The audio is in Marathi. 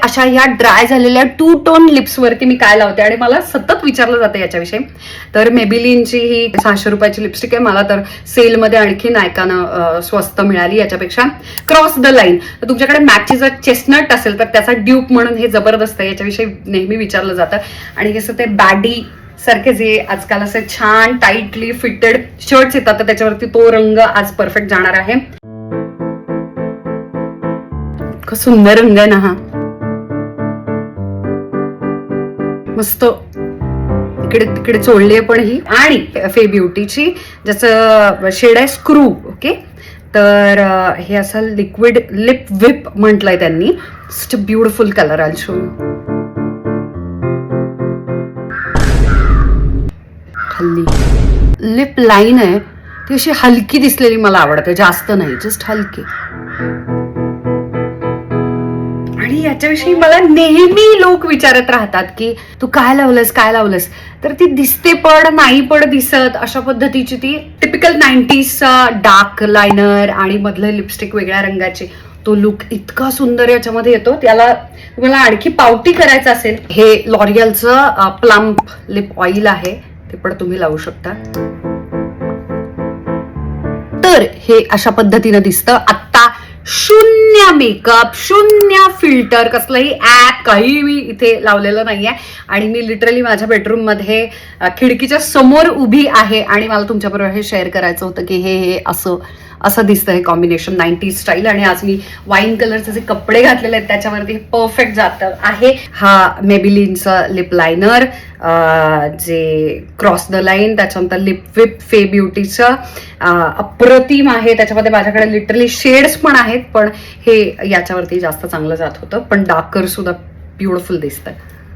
अशा ह्या ड्राय झालेल्या 2 टोन लिप्सवरती मी काय लावते आणि मला सतत विचारलं जातं याच्याविषयी. तर मेबिलिनची ही 600 रुपयाची लिपस्टिक आहे. मला तर सेलमध्ये आणखी नायकानं स्वस्त मिळाली याच्यापेक्षा. क्रॉस द लाईन, तुमच्याकडे मॅकची जर चेस्टनट असेल तर त्याचा ड्यूप म्हणून हे जबरदस्त आहे, याच्याविषयी नेहमी विचारलं जातं. आणि कसं ते बॅडी सारखे जे आजकाल असे छान टाईटली फिटेड शर्ट्स येतात तर त्याच्यावरती तो रंग आज परफेक्ट जाणार आहे. खूप सुंदर रंग आहे ना हा, मस्त इकडे तिकडे चोळली आहे पण ही. आणि फे ब्युटीची ज्याचं शेड आहे स्क्रू. ओके, तर हे असं लिक्विड लिप व्हिप म्हटलंय त्यांनी. Just a beautiful colour. I show you. हल्ली लिप लाईन आहे ती अशी हलकी दिसलेली मला आवडते, जास्त नाही, जस्ट हलकी. आणि याच्याविषयी मला नेहमी लोक विचारत राहतात की तू काय लावलंस काय लावलंस, तर ती दिसते पण नाही पण दिसत अशा पद्धतीची ती टिपिकल 90s डार्क लायनर आणि मधलं लिपस्टिक वेगळ्या रंगाची. तो लुक इतका सुंदर याच्यामध्ये येतो. त्याला तुम्हाला आणखी पावटी करायचं असेल, हे लॉरियलचं प्लम्प लिप ऑइल आहे, ते पण तुम्ही लावू शकता. तर हे अशा पद्धतीनं दिसतं. आत्ता शून्य मेकअप, शून्य फिल्टर, कसलंही ऍप काही मी इथे लावलेलं नाहीये. आणि मी लिटरली माझ्या बेडरूम मध्ये खिडकीच्या समोर उभी आहे आणि मला तुमच्याबरोबर हे शेअर करायचं होतं की हे असं दिसतं हे कॉम्बिनेशन 90s स्टाईल. आणि आज मी वाईन कलरचे जे कपडे घातलेले आहेत त्याच्यावरती हे परफेक्ट जातं आहे. हा मेबिलिनचं लिप लायनर, जे क्रॉस द लाईन, त्याच्यानंतर लिप व्हिप फे ब्युटीचं अप्रतिम आहे. त्याच्यामध्ये माझ्याकडे लिटरली शेड्स पण आहेत, पण हे याच्यावरती जास्त चांगलं जात होतं. पण डार्कर सुद्धा ब्युटिफुल दिसतं.